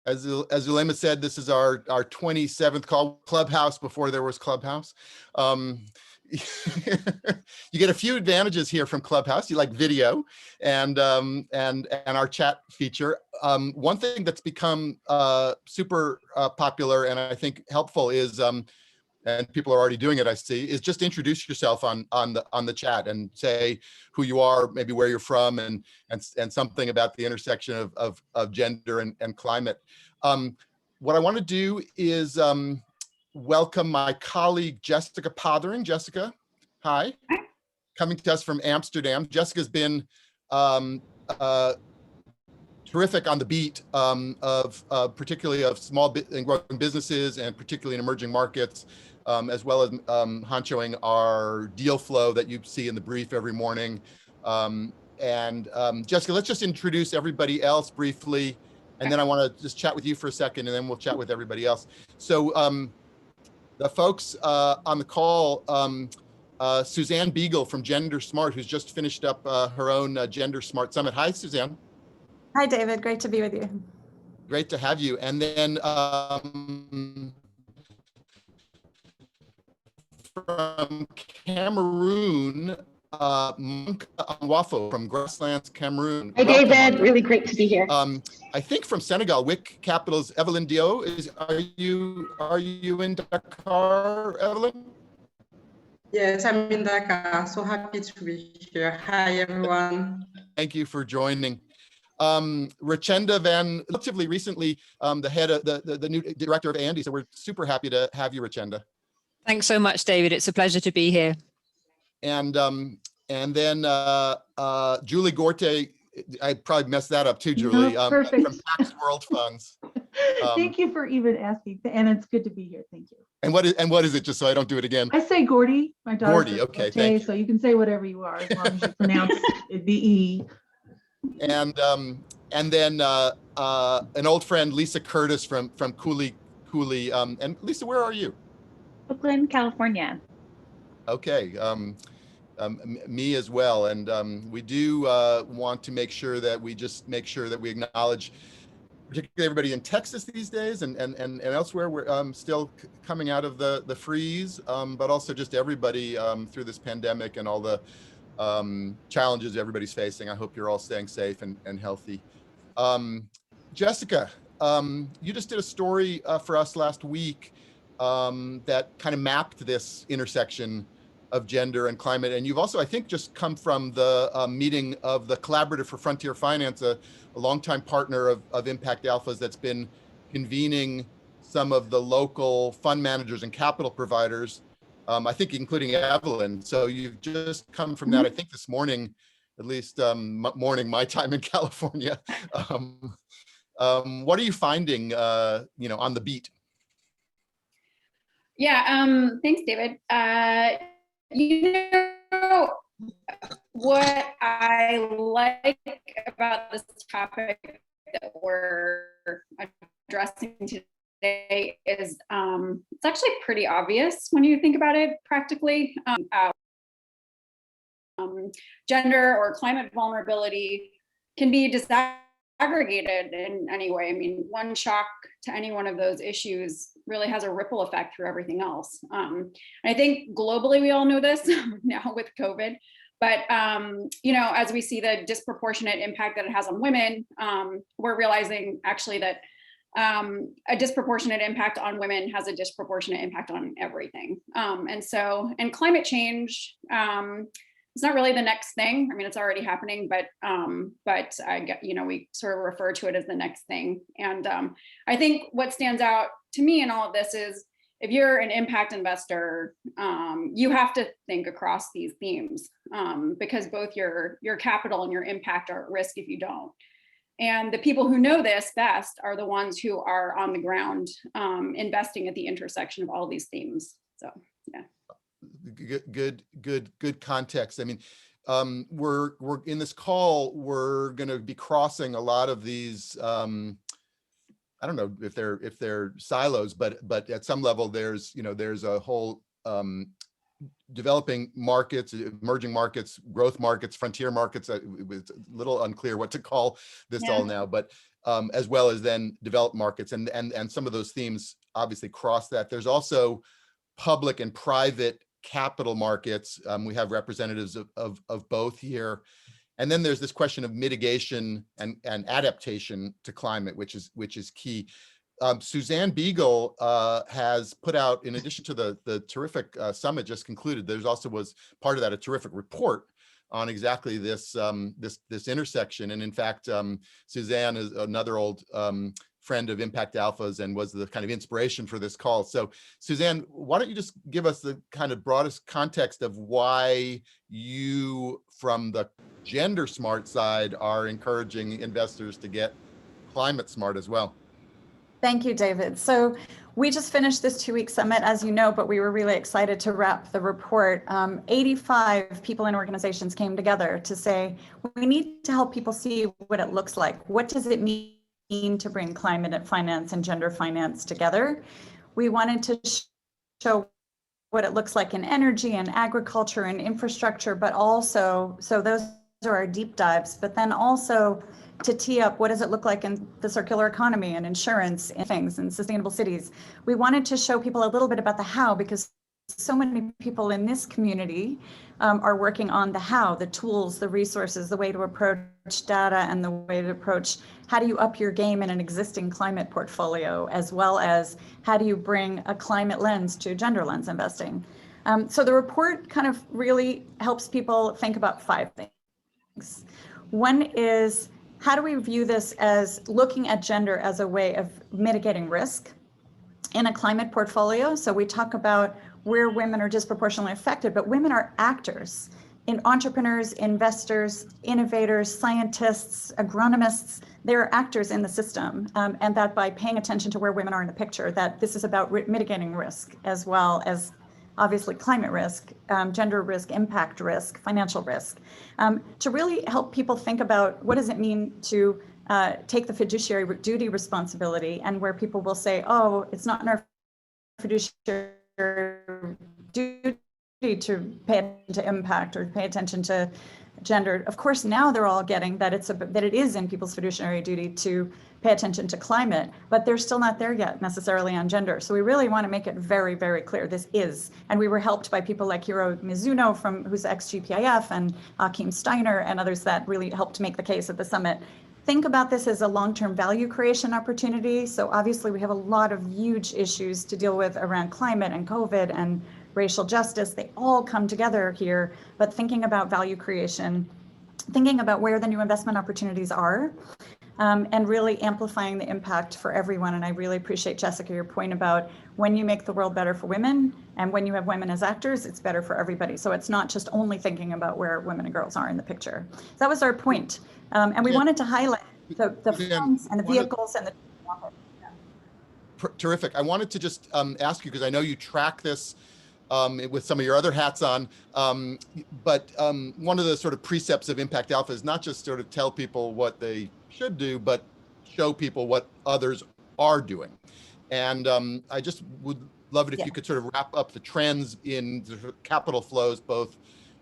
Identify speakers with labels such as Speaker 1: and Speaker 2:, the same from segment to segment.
Speaker 1: As Zulema said, this is our 27th call, Clubhouse before there was Clubhouse. You get a few advantages here from Clubhouse. You like video and our chat feature. One thing that's become super popular and I think helpful is, and people are already doing it, I see, is just introduce yourself on the chat and say who you are, maybe where you're from, and something about the intersection of gender and climate. What I want to do is welcome my colleague Jessica Pothering. Jessica, hi. Coming to us from Amsterdam. Jessica's been terrific on the beat of particularly of small and growing businesses, and particularly in emerging markets, as well as honchoing our deal flow that you see in the brief every morning. Jessica, let's just introduce everybody else briefly, and then I want to just chat with you for a second, and then we'll chat with everybody else. So the folks on the call, Suzanne Beagle from Gender Smart, who's just finished up her own Gender Smart Summit. Hi, Suzanne.
Speaker 2: Hi, David. Great to be with you.
Speaker 1: Great to have you. And then from Cameroon, Monk Nwafo from Grassland Cameroon.
Speaker 3: Hi, David. Really great to be here.
Speaker 1: I think from Senegal, WIC Capital's Evelyn Dio. Are you in Dakar, Evelyn?
Speaker 4: Yes, I'm in Dakar. So happy to be here. Hi, everyone.
Speaker 1: Thank you for joining. Rachenda Van, relatively recently, the head of the new director of Andy. So we're super happy to have you, Rachenda.
Speaker 5: Thanks so much, David. It's a pleasure to be here.
Speaker 1: And then Julie Gorte, I probably messed that up too, Julie.
Speaker 6: No, perfect.
Speaker 1: From Pax World Funds.
Speaker 6: Thank you for even asking, and it's good to be here. Thank you.
Speaker 1: And what is it? Just so I don't do it again.
Speaker 6: I say Gordy. My daughter.
Speaker 1: Gordy. Okay, thank you.
Speaker 6: So you can say whatever you are as long as you pronounce it the E.
Speaker 1: And then an old friend, Lisa Curtis from Cooley. And Lisa, where are you?
Speaker 3: Oakland, California.
Speaker 1: Okay, me as well. And we do want to make sure that we acknowledge particularly everybody in Texas these days and elsewhere. We're still coming out of the freeze, but also just everybody through this pandemic and all the challenges everybody's facing. I hope you're all staying safe and healthy. Jessica, you just did a story for us last week that kind of mapped this intersection of gender and climate. And you've also, I think, just come from the meeting of the Collaborative for Frontier Finance, a longtime partner of Impact Alphas that's been convening some of the local fund managers and capital providers, I think including Evelyn. So you've just come from that, I think this morning, at least morning my time in California. What are you finding, on the beat?
Speaker 7: Yeah, thanks, David. What I like about this topic that we're addressing today is it's actually pretty obvious when you think about it practically. Gender or climate vulnerability can be disaggregated in any way. I mean, one shock to any one of those issues really has a ripple effect through everything else. And I think globally, we all know this now with COVID, but as we see the disproportionate impact that it has on women, we're realizing actually that a disproportionate impact on women has a disproportionate impact on everything. And climate change, it's not really the next thing. I mean, it's already happening, but I get, we sort of refer to it as the next thing. And I think what stands out to me in all of this is if you're an impact investor, you have to think across these themes because both your capital and your impact are at risk if you don't. And the people who know this best are the ones who are on the ground investing at the intersection of all these themes. So, yeah. Good context.
Speaker 1: I mean, we're in this call, we're going to be crossing a lot of these, I don't know if they're silos, but at some level there's a whole developing markets, emerging markets, growth markets, frontier markets. It's a little unclear what to call this all now, but as well as then developed markets. And some of those themes obviously cross that. There's also public and private capital markets. We have representatives of both here. And then there's this question of mitigation and adaptation to climate, which is key. Suzanne Beagle has put out, in addition to the terrific summit just concluded, there's also was part of that a terrific report on exactly this this intersection. And in fact, Suzanne is another old friend of Impact Alpha's and was the kind of inspiration for this call. So Suzanne, why don't you just give us the kind of broadest context of why you, from the gender smart side, are encouraging investors to get climate smart as well?
Speaker 2: Thank you, David. So we just finished this 2-week summit, as you know, but we were really excited to wrap the report. 85 people and organizations came together to say, we need to help people see what it looks like. What does it mean to bring climate finance and gender finance together? We wanted to show what it looks like in energy and agriculture and infrastructure, but also, so those are our deep dives, but then also to tee up what does it look like in the circular economy and insurance and things and sustainable cities. We wanted to show people a little bit about the how, because so many people in this community are working on the how, the tools, the resources, the way to approach data, and the way to approach how do you up your game in an existing climate portfolio, as well as how do you bring a climate lens to gender lens investing. So the report kind of really helps people think about 5 things. One is, how do we view this as looking at gender as a way of mitigating risk in a climate portfolio? So we talk about where women are disproportionately affected, but women are actors, in entrepreneurs, investors, innovators, scientists, agronomists. They're actors in the system, and that by paying attention to where women are in the picture, that this is about mitigating risk, as well as obviously climate risk, gender risk, impact risk, financial risk, to really help people think about what does it mean to take the fiduciary duty responsibility, and where people will say, oh, it's not in our fiduciary duty to pay attention to impact or pay attention to gender. Of course, now they're all getting that that it is in people's fiduciary duty to pay attention to climate, but they're still not there yet necessarily on gender. So we really want to make it very, very clear this is. And we were helped by people like Hiro Mizuno, who's ex-GPIF, and Akim Steiner and others that really helped make the case at the summit. Think about this as a long-term value creation opportunity. So obviously we have a lot of huge issues to deal with around climate and COVID and racial justice. They all come together here, but thinking about value creation, thinking about where the new investment opportunities are, and really amplifying the impact for everyone. And I really appreciate, Jessica, your point about when you make the world better for women and when you have women as actors, it's better for everybody. So it's not just only thinking about where women and girls are in the picture. So that was our point. And we wanted to highlight the funds and the vehicles and the.
Speaker 1: Terrific. I wanted to just ask you, because I know you track this with some of your other hats on, but one of the sort of precepts of Impact Alpha is not just sort of tell people what they should do, but show people what others are doing. And I just would love it if you could sort of wrap up the trends in the capital flows, both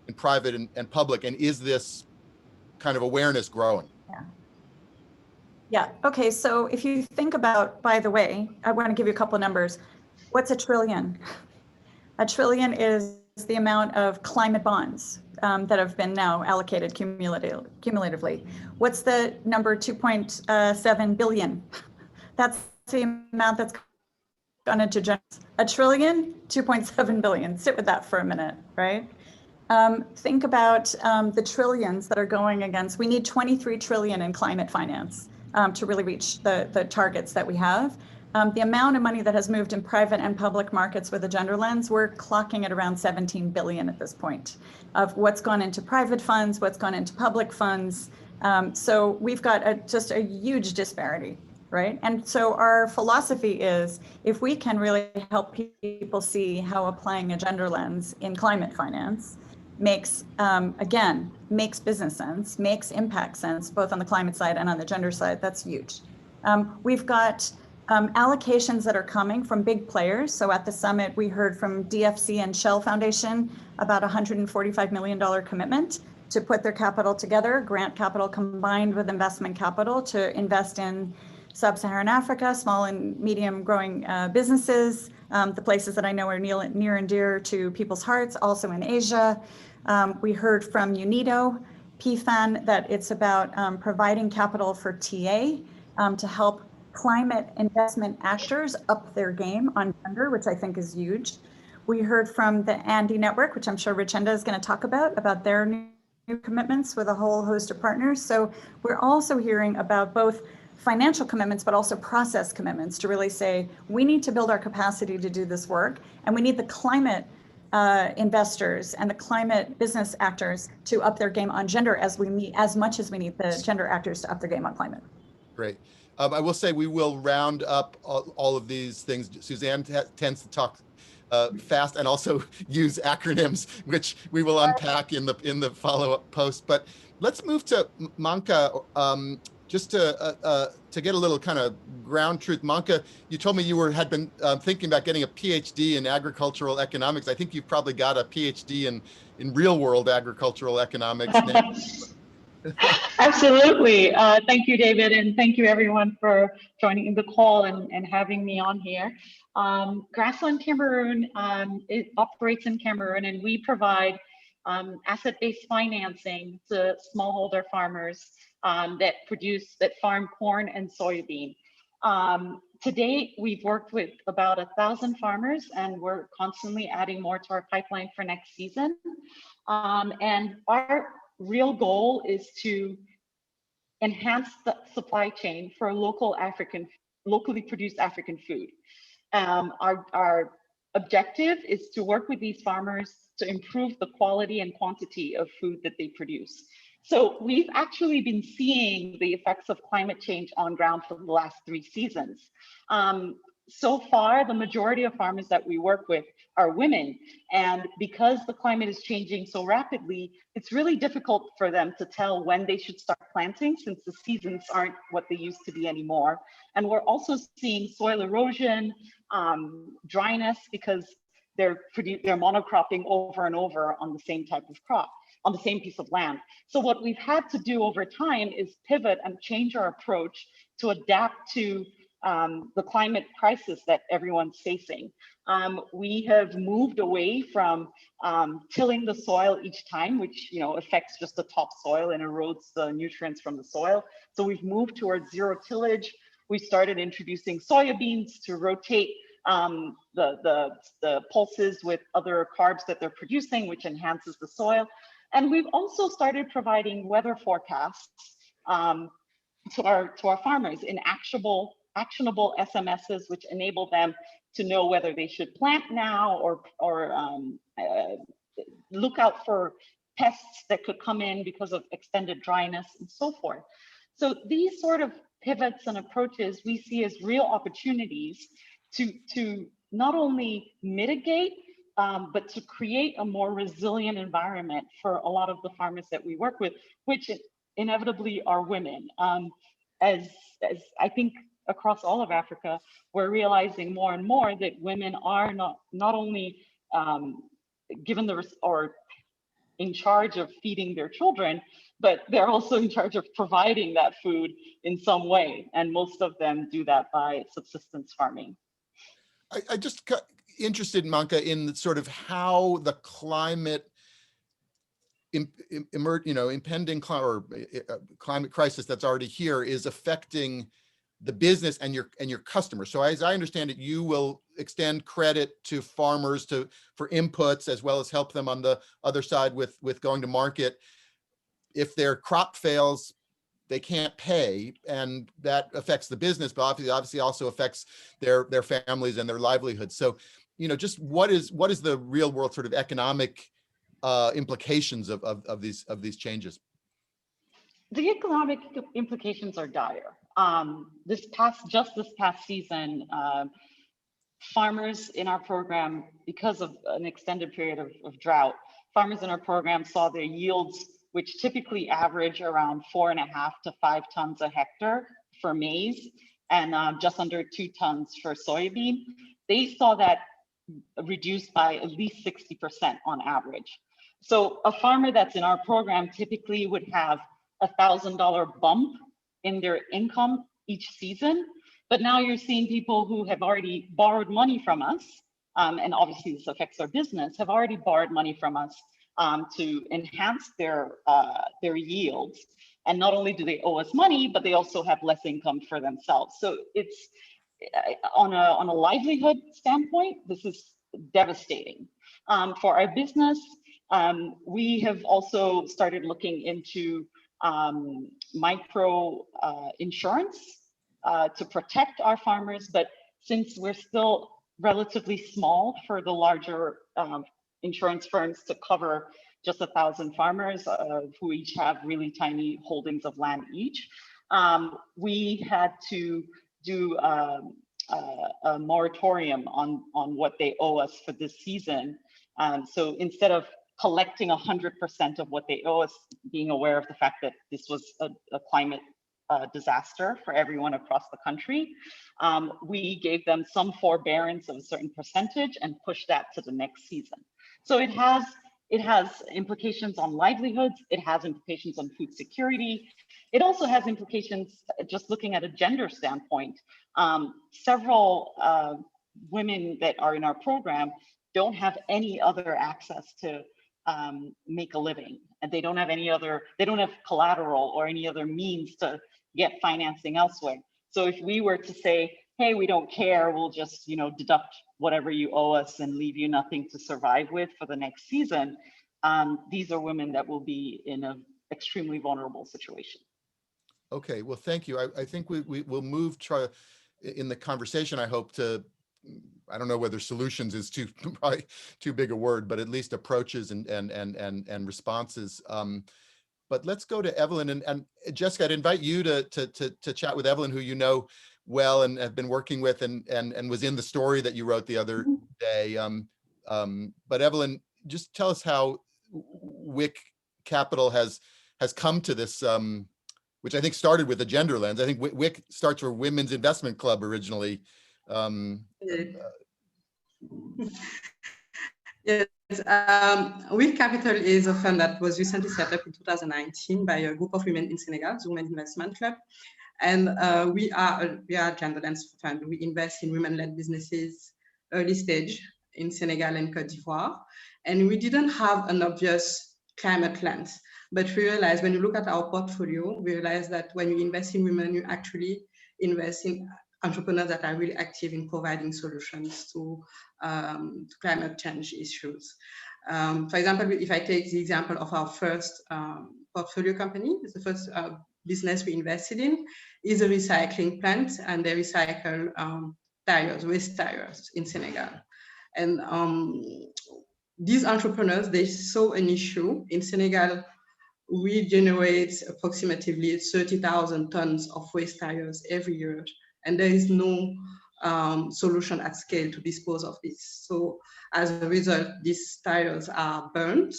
Speaker 1: in private and public, and is this kind of awareness growing?
Speaker 2: Yeah. Okay. So if you think about, by the way, I want to give you a couple of numbers. What's $1 trillion? $1 trillion is the amount of climate bonds that have been now allocated cumulatively. What's the number 2.7 billion? That's the amount that's gone into $1 trillion, 2.7 billion. Sit with that for a minute, right? Think about the trillions that are going against. We need 23 trillion in climate finance to really reach the targets that we have. The amount of money that has moved in private and public markets with a gender lens, we're clocking at around 17 billion at this point of what's gone into private funds, what's gone into public funds. So we've got just a huge disparity, right? And so our philosophy is, if we can really help people see how applying a gender lens in climate finance makes, again, makes business sense, makes impact sense, both on the climate side and on the gender side, that's huge. We've got allocations that are coming from big players. So at the summit, we heard from DFC and Shell Foundation about $145 million commitment. to put their capital together, grant capital combined with investment capital, to invest in sub-Saharan Africa, small and medium growing businesses, the places that I know are near and dear to people's hearts, also in Asia. We heard from UNIDO, PFAN, that it's about providing capital for TA to help climate investment actors up their game on gender, which I think is huge. We heard from the Andy Network, which I'm sure Richenda is going to talk about their new commitments with a whole host of partners. So we're also hearing about both financial commitments, but also process commitments to really say, we need to build our capacity to do this work, and we need the climate investors and the climate business actors to up their game on gender as much as we need the gender actors to up their game on climate.
Speaker 1: Great. I will say we will round up all of these things. Suzanne tends to talk fast and also use acronyms, which we will unpack in the follow-up post. But let's move to Manka, just to get a little kind of ground truth. Manka, you told me you had been thinking about getting a PhD in agricultural economics. I think you've probably got a PhD in real world agricultural economics now.
Speaker 8: Absolutely. Thank you, David, and thank you everyone for joining the call and having me on here. Grassland Cameroon it operates in Cameroon, and we provide asset-based financing to smallholder farmers that farm corn and soybean. To date, we've worked with about 1,000 farmers, and we're constantly adding more to our pipeline for next season. And our real goal is to enhance the supply chain for locally produced African food. Our objective is to work with these farmers to improve the quality and quantity of food that they produce. So we've actually been seeing the effects of climate change on ground for the last 3 seasons. So far, the majority of farmers that we work with are women. And because the climate is changing so rapidly, it's really difficult for them to tell when they should start planting, since the seasons aren't what they used to be anymore. And we're also seeing soil erosion, dryness, because they're monocropping over and over on the same type of crop, on the same piece of land. So what we've had to do over time is pivot and change our approach to adapt to the climate crisis that everyone's facing. We have moved away from tilling the soil each time, which affects just the topsoil and erodes the nutrients from the soil. So we've moved towards zero tillage. We started introducing soybeans to rotate the pulses with other carbs that they're producing, which enhances the soil. And we've also started providing weather forecasts to our farmers in actionable SMSs, which enable them to know whether they should plant now or look out for pests that could come in because of extended dryness and so forth. So these sort of pivots and approaches we see as real opportunities to not only mitigate, but to create a more resilient environment for a lot of the farmers that we work with, which inevitably are women. As I think across all of Africa, we're realizing more and more that women are not only given or in charge of feeding their children, but they're also in charge of providing that food in some way. And most of them do that by subsistence farming.
Speaker 1: I just got interested, Manka, in sort of how the climate impending climate crisis that's already here is affecting the business and your customers. So as I understand it, you will extend credit to farmers for inputs, as well as help them on the other side with going to market. If their crop fails, they can't pay, and that affects the business, but obviously also affects their families and their livelihoods. So, just what is the real world sort of economic implications of these changes?
Speaker 8: The economic implications are dire. This past season, farmers in our program, because of an extended period of drought, farmers in our program saw their yields, which typically average around 4.5 to 5 tons a hectare for maize, and just under 2 tons for soybean. They saw that reduced by at least 60% on average. So a farmer that's in our program typically would have $1,000 bump in their income each season. But now you're seeing people who have already borrowed money from us, and obviously this affects our business, have already borrowed money from us to enhance their yields. And not only do they owe us money, but they also have less income for themselves. So it's on a livelihood standpoint, this is devastating. For our business, we have also started looking into micro insurance to protect our farmers, but since we're still relatively small for the larger insurance firms to cover just 1,000 farmers who each have really tiny holdings of land each, we had to do a moratorium on what they owe us for this season. So instead of collecting 100% of what they owe us, being aware of the fact that this was a climate disaster for everyone across the country, we gave them some forbearance of a certain percentage and pushed that to the next season. So it has implications on livelihoods. It has implications on food security. It also has implications, just looking at a gender standpoint. Several women that are in our program don't have any other access to make a living, and they don't have collateral or any other means to get financing elsewhere. So if we were to say, hey, we don't care, we'll just deduct whatever you owe us and leave you nothing to survive with for the next season, these are women that will be in an extremely vulnerable situation.
Speaker 1: Okay, well, thank you. I think we will move in the conversation, I hope, to, I don't know whether solutions is probably too big a word, but at least approaches and responses. But let's go to Evelyn, and Jessica, I'd invite you to chat with Evelyn, who you know well and have been working with, and was in the story that you wrote the other day. But Evelyn, just tell us how WIC Capital has come to this, which I think started with a gender lens. I think WIC starts for Women's Investment Club originally.
Speaker 4: Yes, WIC Capital is a fund that was recently set up in 2019 by a group of women in Senegal, the Women's Investment Club. And we are a gender lens fund. We invest in women-led businesses, early stage in Senegal and Cote d'Ivoire. And we didn't have an obvious climate lens. But we realized when you look at our portfolio, we realized that when you invest in women, you actually invest in entrepreneurs that are really active in providing solutions to climate change issues. For example, if I take the example of our first portfolio company, the first business we invested in is a recycling plant, and they recycle tires, waste tires in Senegal. And these entrepreneurs, they saw an issue. In Senegal, we generate approximately 30,000 tons of waste tires every year, and there is no solution at scale to dispose of this. So as a result, these tires are burnt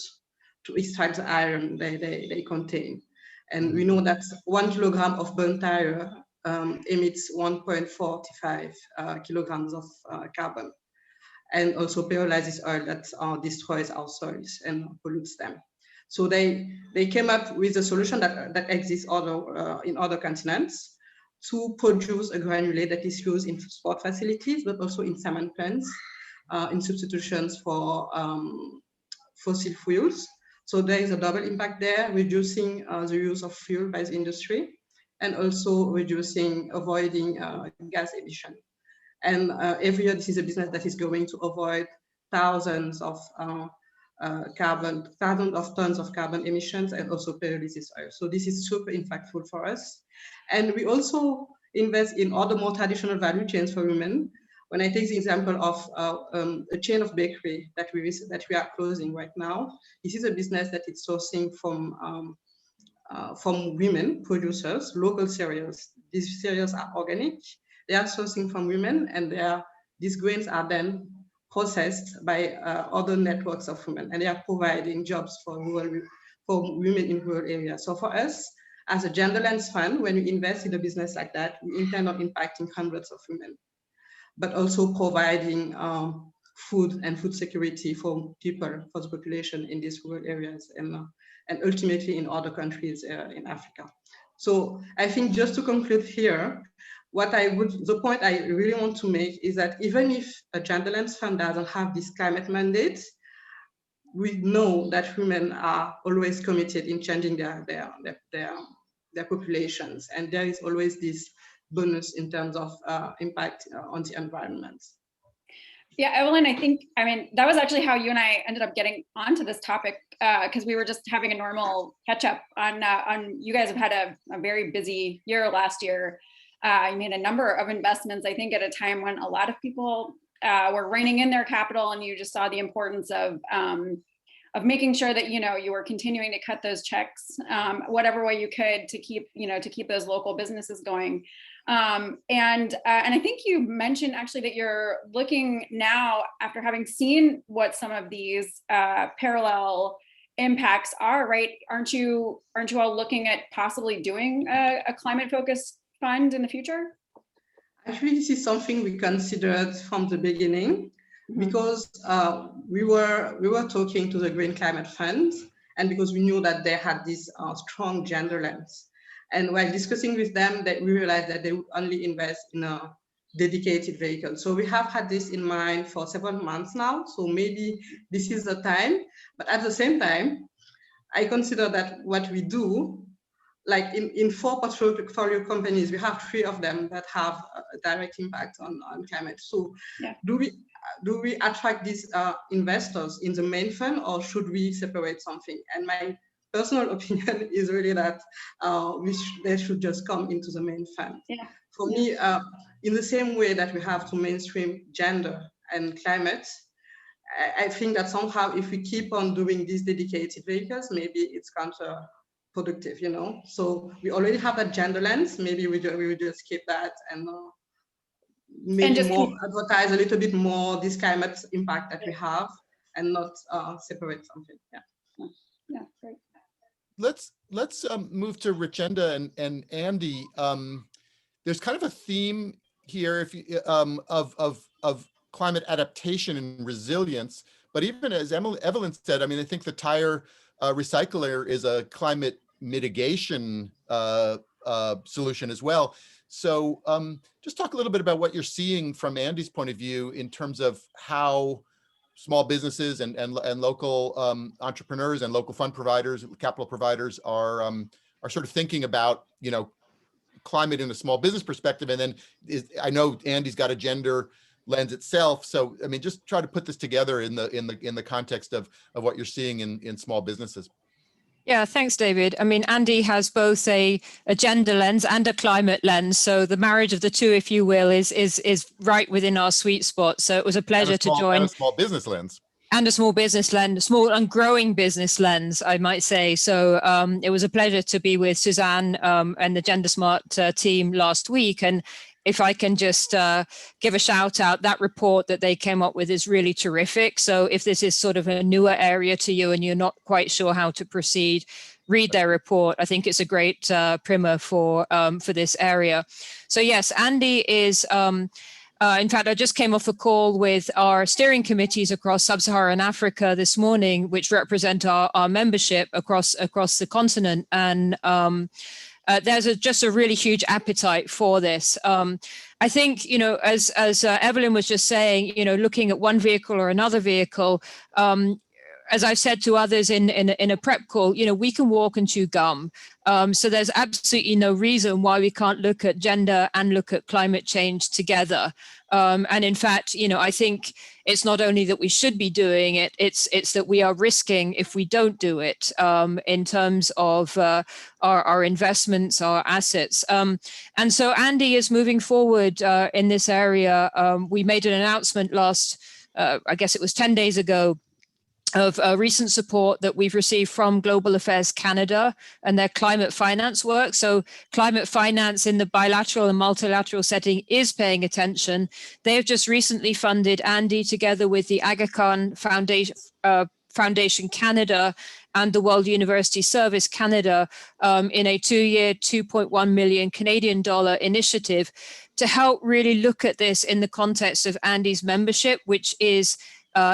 Speaker 4: to extract the iron they contain. And we know that 1 kilogram of burnt tire emits 1.45 kilograms of carbon, and also pyrolysis oil that destroys our soils and pollutes them. So they came up with a solution that exists in other continents to produce a granulate that is used in sport facilities, but also in cement plants, in substitutions for fossil fuels. So there is a double impact there, reducing the use of fuel by the industry, and also avoiding gas emission. And every year, this is a business that is going to avoid thousands of tons of carbon emissions, and also pyrolysis oil. So this is super impactful for us. And we also invest in other more traditional value chains for women. When I take the example of a chain of bakery that we are closing right now, this is a business that is sourcing from women producers, local cereals. These cereals are organic. They are sourcing from women, and these grains are then processed by other networks of women, and they are providing jobs for women in rural areas. So for us, as a gender lens fund, when we invest in a business like that, we intend on impacting hundreds of women, but also providing food and food security for people, for the population in these rural areas, and ultimately in other countries in Africa. So I think just to conclude here, the point I really want to make is that even if a Genderlands Fund doesn't have this climate mandate, we know that women are always committed in changing their populations, and there is always this bonus in terms of impact on the environment.
Speaker 7: Yeah, Evelyn, I mean, that was actually how you and I ended up getting onto this topic, because we were just having a normal catch up on you guys have had a very busy year last year. You made a number of investments, I think at a time when a lot of people were reining in their capital, and you just saw the importance of making sure that, you were continuing to cut those checks, whatever way you could to keep those local businesses going. And I think you mentioned actually that you're looking now, after having seen what some of these parallel impacts are, right? Aren't you all looking at possibly doing a climate-focused fund in the future?
Speaker 4: Actually, this is something we considered from the beginning, because we were talking to the Green Climate Fund, and because we knew that they had this strong gender lens. And while discussing with them, that we realized that they would only invest in a dedicated vehicle. So we have had this in mind for several months now. So maybe this is the time. But at the same time, I consider that what we do, like in 4 portfolio companies, we have 3 of them that have a direct impact on climate. So yeah. Do we attract these investors in the main fund, or should we separate something? And my personal opinion is really that they should just come into the main fund. Yeah. For me, in the same way that we have to mainstream gender and climate, I think that somehow if we keep on doing these dedicated vehicles, maybe it's counterproductive, So we already have that gender lens. Maybe we will just keep that and maybe advertise a little bit more this climate impact that we have, and not separate something. Yeah.
Speaker 7: Yeah, great.
Speaker 1: Let's move to Richenda and Andy. There's kind of a theme here, of climate adaptation and resilience. But even as Evelyn said, I mean, I think the tire recycler is a climate mitigation solution as well. So just talk a little bit about what you're seeing from Andy's point of view in terms of how small businesses and local entrepreneurs and local fund providers, capital providers are sort of thinking about, climate in a small business perspective. And then I know Andy's got a gender lens itself. So, I mean, just try to put this together in the context of what you're seeing in small businesses.
Speaker 5: Yeah, thanks, David. I mean, Andy has both a gender lens and a climate lens. So the marriage of the two, if you will, is right within our sweet spot. So it was a pleasure to join.
Speaker 1: And a small business lens.
Speaker 5: And a small business lens, small and growing business lens, I might say. So it was a pleasure to be with Suzanne and the Gender Smart team last week. And if I can just give a shout out, that report that they came up with is really terrific. So if this is sort of a newer area to you and you're not quite sure how to proceed, read their report. I think it's a great primer for this area. So yes, Andy is, in fact, I just came off a call with our steering committees across sub-Saharan Africa this morning, which represent our membership across the continent. And there's just a really huge appetite for this. I think, as Evelyn was just saying, looking at one vehicle or another vehicle, as I've said to others in a prep call, we can walk and chew gum. So there's absolutely no reason why we can't look at gender and look at climate change together. And in fact, I think it's not only that we should be doing it, it's that we are risking if we don't do it in terms of our investments, our assets. And so Andy is moving forward in this area. We made an announcement I guess it was 10 days ago, of recent support that we've received from Global Affairs Canada and their climate finance work. So climate finance in the bilateral and multilateral setting is paying attention. They have just recently funded Andy together with the Aga Khan Foundation Canada and the World University Service Canada in a 2-year, 2.1 million Canadian dollar initiative to help really look at this in the context of Andy's membership, which is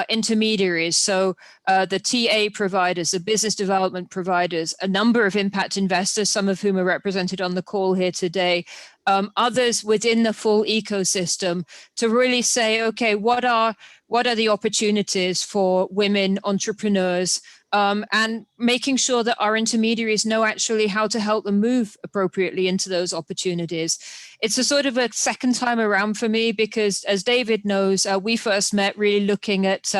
Speaker 5: intermediaries. So the TA providers, the business development providers, a number of impact investors, some of whom are represented on the call here today, others within the full ecosystem, to really say, okay, what are the opportunities for women entrepreneurs, and making sure that our intermediaries know actually how to help them move appropriately into those opportunities. It's a sort of a second time around for me because, as David knows, we first met really looking at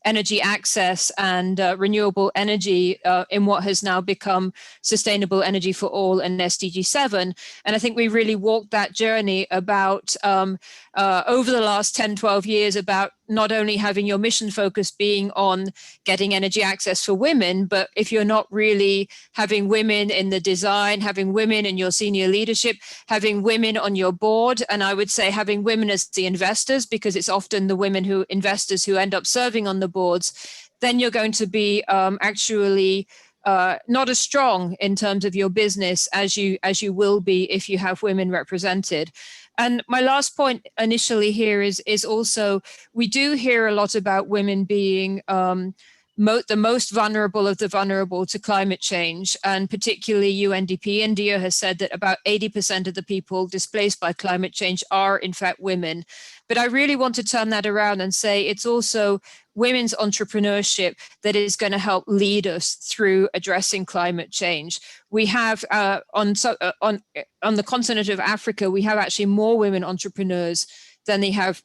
Speaker 5: energy access and renewable energy in what has now become Sustainable Energy for All and SDG 7. And I think we really walked that journey about over the last 10, 12 years about not only having your mission focus being on getting energy access for women, but if you're not really having women in the design, having women in your senior leadership, having women on your board, and I would say having women as the investors, because it's often the women who investors who end up serving on the boards, then you're going to be actually not as strong in terms of your business as you will be if you have women represented. And my last point initially here is also, we do hear a lot about women being the most vulnerable of the vulnerable to climate change, and particularly UNDP India has said that about 80% of the people displaced by climate change are in fact women. But I really want to turn that around and say it's also women's entrepreneurship that is going to help lead us through addressing climate change. We have on the continent of Africa, we have actually more women entrepreneurs than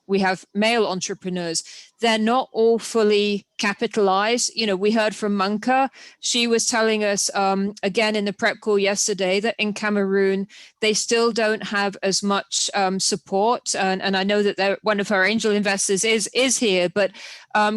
Speaker 5: we have male entrepreneurs. They're not all fully capitalized. You know, we heard from Manka. She was telling us again in the prep call yesterday that in Cameroon, they still don't have as much support. And I know that one of her angel investors is here, but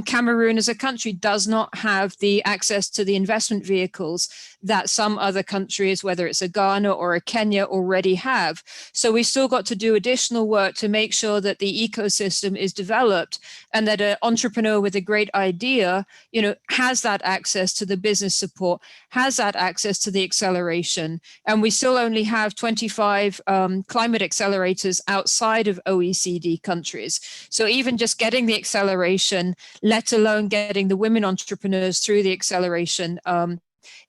Speaker 5: Cameroon as a country does not have the access to the investment vehicles that some other countries, whether it's a Ghana or a Kenya, already have. So we've still got to do additional work to make sure that the ecosystem is developed and that an entrepreneur with a great idea, you know, has that access to the business support, has that access to the acceleration. And we still only have 25 climate accelerators outside of OECD countries. So even just getting the acceleration, let alone getting the women entrepreneurs through the acceleration,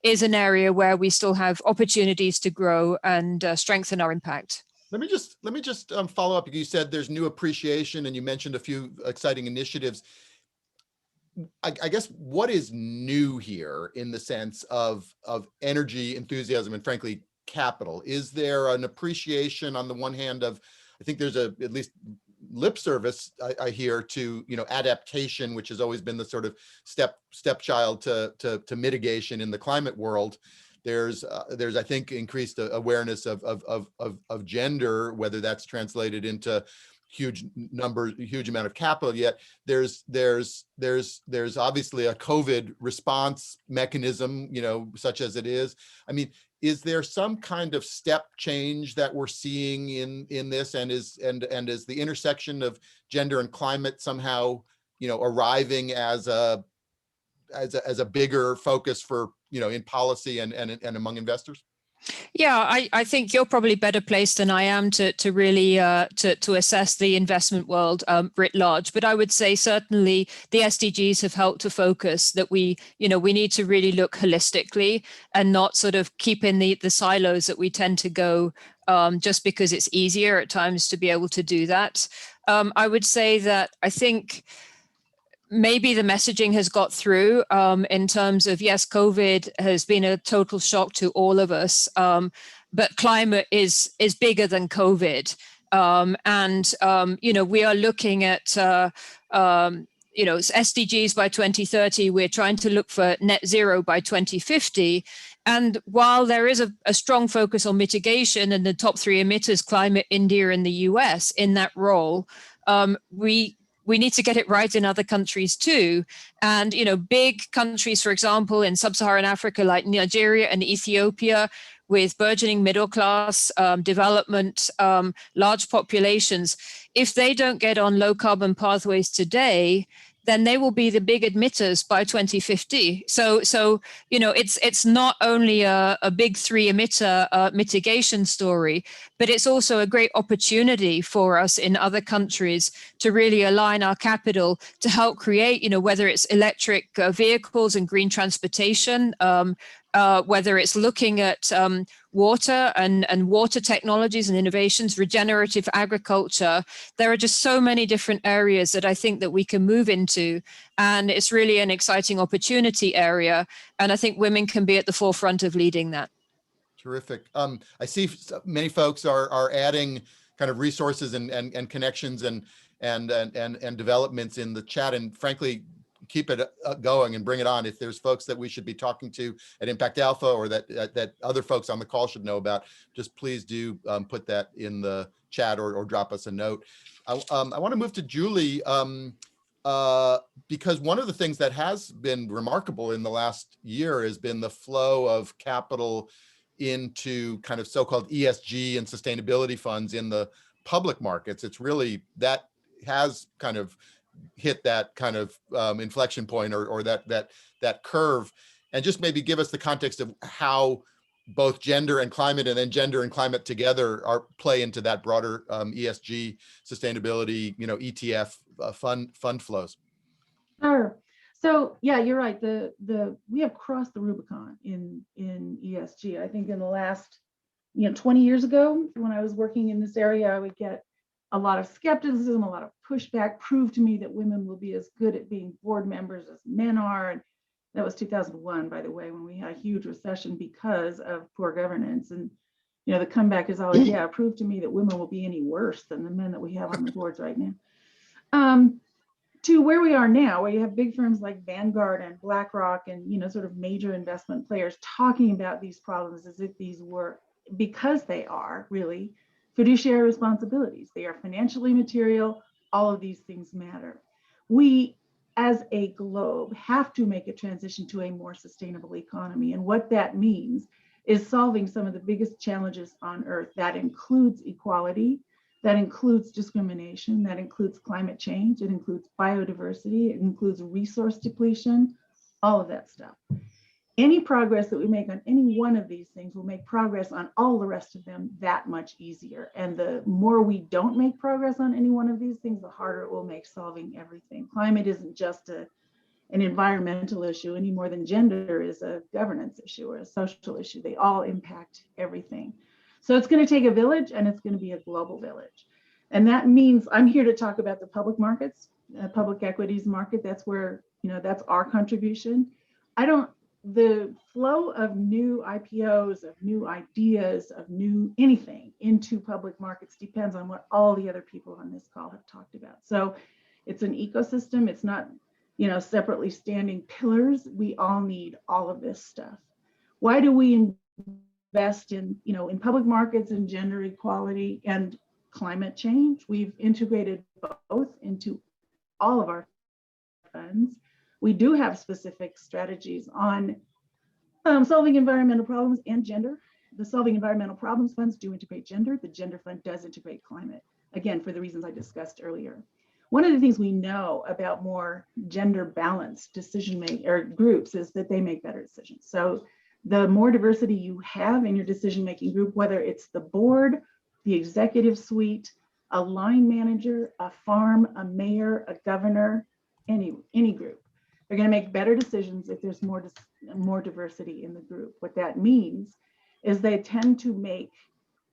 Speaker 5: is an area where we still have opportunities to grow and strengthen our impact.
Speaker 1: Let me just follow up. You said there's new appreciation, and you mentioned a few exciting initiatives. I guess what is new here in the sense of energy enthusiasm and frankly capital? Is there an appreciation on the one hand of, I think there's at least lip service I hear to, you know, adaptation, which has always been the sort of stepchild to mitigation in the climate world. There's I think increased awareness of gender, whether that's translated into huge amount of capital. Yet there's obviously a COVID response mechanism, you know, such as it is. I mean, is there some kind of step change that we're seeing in this, and is the intersection of gender and climate somehow, you know, arriving as a bigger focus for, you know, in policy and among investors?
Speaker 5: Yeah, I think you're probably better placed than I am to really to assess the investment world writ large. But I would say certainly the SDGs have helped to focus that we need to really look holistically and not sort of keep in the silos that we tend to go just because it's easier at times to be able to do that. I would say that I think maybe the messaging has got through in terms of, yes, COVID has been a total shock to all of us, but climate is bigger than COVID. We are looking at, SDGs by 2030. We're trying to look for net zero by 2050. And while there is a strong focus on mitigation and the top 3 emitters, climate, India and the US in that role, we need to get it right in other countries too. And, you know, big countries, for example, in sub-Saharan Africa, like Nigeria and Ethiopia, with burgeoning middle class development, large populations, if they don't get on low carbon pathways today, then they will be the big emitters by 2050. So it's not only a big three emitter mitigation story, but it's also a great opportunity for us in other countries to really align our capital to help create, whether it's electric vehicles and green transportation, whether it's looking at water and water technologies and innovations, regenerative agriculture. There are just so many different areas that I think that we can move into, and it's really an exciting opportunity area. And I think women can be at the forefront of leading that.
Speaker 1: Terrific. I see many folks are adding kind of resources and connections and developments in the chat, and frankly, keep it going and bring it on. If there's folks that we should be talking to at Impact Alpha or that other folks on the call should know about, just please do put that in the chat or drop us a note. I want to move to Julie because one of the things that has been remarkable in the last year has been the flow of capital into kind of so-called ESG and sustainability funds in the public markets. It's really, that has kind of hit that kind of inflection point or that curve, and just maybe give us the context of how both gender and climate, and then gender and climate together play into that broader ESG sustainability, ETF fund flows.
Speaker 6: Sure. So yeah, you're right. We have crossed the Rubicon in ESG. I think in the last 20 years ago, when I was working in this area, I would get a lot of skepticism, a lot of pushback. Proved to me that women will be as good at being board members as men are. And that was 2001, by the way, when we had a huge recession because of poor governance. And the comeback is always, yeah, prove to me that women will be any worse than the men that we have on the boards right now. To where we are now, where you have big firms like Vanguard and BlackRock and sort of major investment players talking about these problems as if these were, because they are really fiduciary responsibilities. They are financially material. All of these things matter. We, as a globe, have to make a transition to a more sustainable economy. And what that means is solving some of the biggest challenges on Earth. That includes equality, that includes discrimination, that includes climate change, it includes biodiversity, it includes resource depletion, all of that stuff. Any progress that we make on any one of these things will make progress on all the rest of them that much easier. And the more we don't make progress on any one of these things, the harder it will make solving everything. Climate isn't just an environmental issue any more than gender is a governance issue or a social issue. They all impact everything. So it's going to take a village, and it's going to be a global village. And that means I'm here to talk about the public markets, public equities market. That's where, that's our contribution. The flow of new IPOs, of new ideas, of new anything into public markets depends on what all the other people on this call have talked about. So it's an ecosystem. It's not, separately standing pillars. We all need all of this stuff. Why do we invest in public markets and gender equality and climate change? We've integrated both into all of our funds. We do have specific strategies on solving environmental problems and gender. The Solving Environmental Problems funds do integrate gender. The Gender Fund does integrate climate, again, for the reasons I discussed earlier. One of the things we know about more gender balanced decision-making or groups is that they make better decisions. So the more diversity you have in your decision-making group, whether it's the board, the executive suite, a line manager, a farm, a mayor, a governor, any group, they're going to make better decisions if there's more diversity in the group. What that means is they tend to make,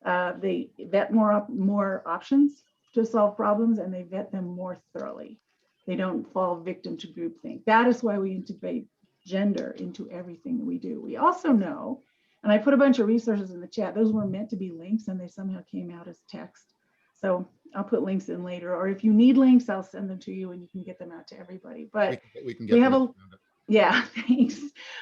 Speaker 6: they vet more options to solve problems, and they vet them more thoroughly. They don't fall victim to groupthink. That is why we integrate gender into everything that we do. We also know, and I put a bunch of resources in the chat, those were meant to be links and they somehow came out as text. So I'll put links in later, or if you need links, I'll send them to you and you can get them out to everybody. But
Speaker 1: we can get them.
Speaker 6: Yeah, thanks.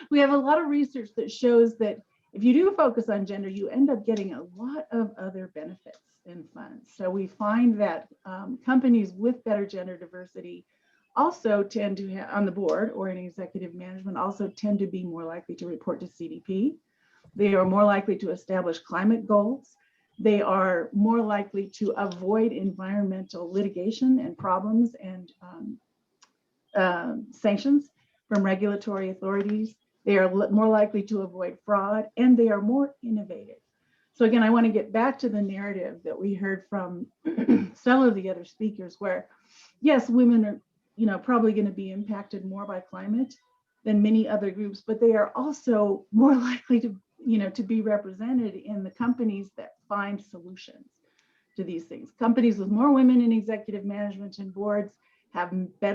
Speaker 6: We have a lot of research that shows that if you do focus on gender, you end up getting a lot of other benefits in funds. So we find that companies with better gender diversity also tend to have, on the board or in executive management, also tend to be more likely to report to CDP. They are more likely to establish climate goals. They are more likely to avoid environmental litigation and problems and sanctions from regulatory authorities. They are more likely to avoid fraud, and they are more innovative. So again, I want to get back to the narrative that we heard from some of the other speakers, where yes, women are, probably going to be impacted more by climate than many other groups, but they are also more likely to, to be represented in the companies that find solutions to these things. Companies with more women in executive management and boards have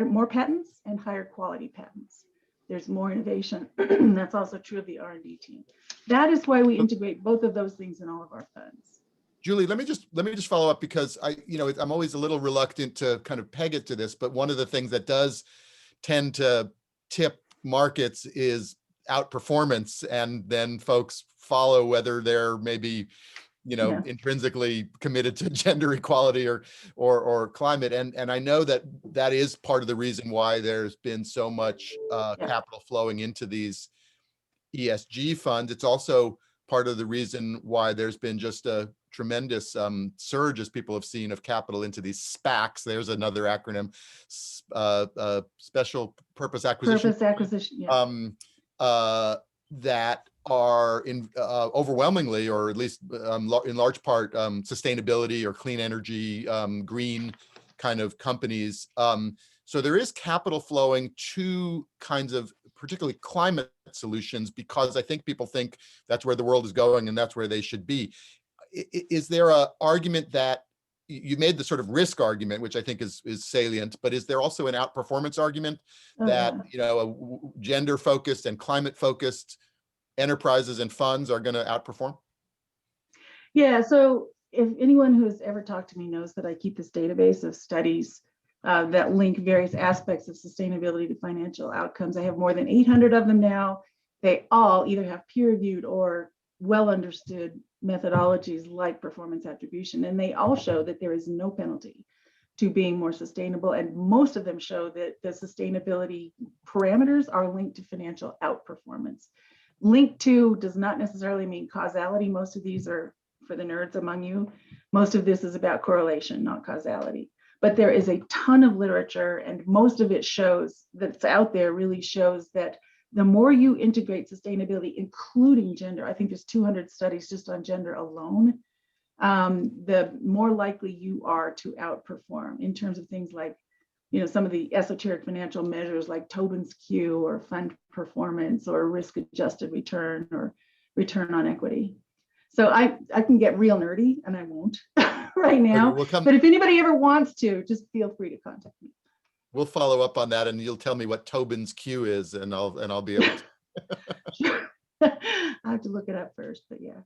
Speaker 6: more patents and higher quality patents. There's more innovation. That's also true of the R&D team. That is why we integrate both of those things in all of our funds.
Speaker 1: Julie, let me just follow up, because I'm always a little reluctant to kind of peg it to this, but one of the things that does tend to tip markets is outperformance, and then folks follow whether they're maybe intrinsically committed to gender equality or climate. And I know that is part of the reason why there's been so much capital flowing into these ESG funds. It's also part of the reason why there's been just a tremendous surge, as people have seen, of capital into these SPACs. There's another acronym, special purpose acquisition.
Speaker 6: Purpose acquisition, yeah.
Speaker 1: That are overwhelmingly, or at least in large part, sustainability or clean energy, green kind of companies. So there is capital flowing to kinds of particularly climate solutions, because I think people think that's where the world is going and that's where they should be. Is there an argument that you made, the sort of risk argument, which I think is salient, but is there also an outperformance argument that gender focused and climate focused enterprises and funds are going to outperform?
Speaker 6: Yeah, so if anyone who has ever talked to me knows that I keep this database of studies that link various aspects of sustainability to financial outcomes. I have more than 800 of them now. They all either have peer-reviewed or well understood methodologies like performance attribution, and they all show that there is no penalty to being more sustainable, and most of them show that the sustainability parameters are linked to financial outperformance. Linked to does not necessarily mean causality. Most of these are, for the nerds among you, most of this is about correlation, not causality. But there is a ton of literature, and most of it shows, that's out there really shows that the more you integrate sustainability, including gender, I think there's 200 studies just on gender alone, the more likely you are to outperform in terms of things like, some of the esoteric financial measures like Tobin's Q or fund performance or risk-adjusted return or return on equity. So I can get real nerdy, and I won't right now. But if anybody ever wants to, just feel free to contact me.
Speaker 1: We'll follow up on that, and you'll tell me what Tobin's Q is, and I'll be able to.
Speaker 6: I have to look it up first, but yeah.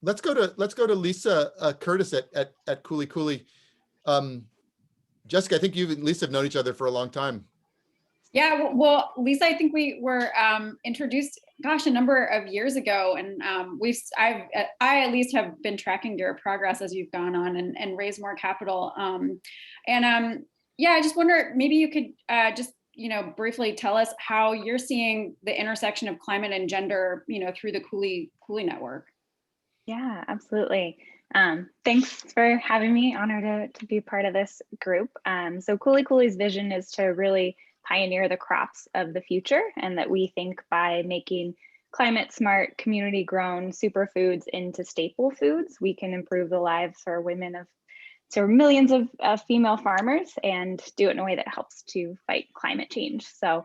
Speaker 1: Let's go to Lisa Curtis at Cooley Cooley. Jessica, I think you and Lisa have known each other for a long time.
Speaker 7: Yeah, well, Lisa, I think we were introduced, a number of years ago, and I at least have been tracking your progress as you've gone on and raised more capital. Yeah, I just wonder, maybe you could just briefly tell us how you're seeing the intersection of climate and gender, through the Cooley network.
Speaker 3: Yeah, absolutely. Thanks for having me. Honored to be part of this group. So Cooley's vision is to really pioneer the crops of the future, and that we think by making climate smart, community grown superfoods into staple foods, we can improve the lives for women of millions of female farmers, and do it in a way that helps to fight climate change. So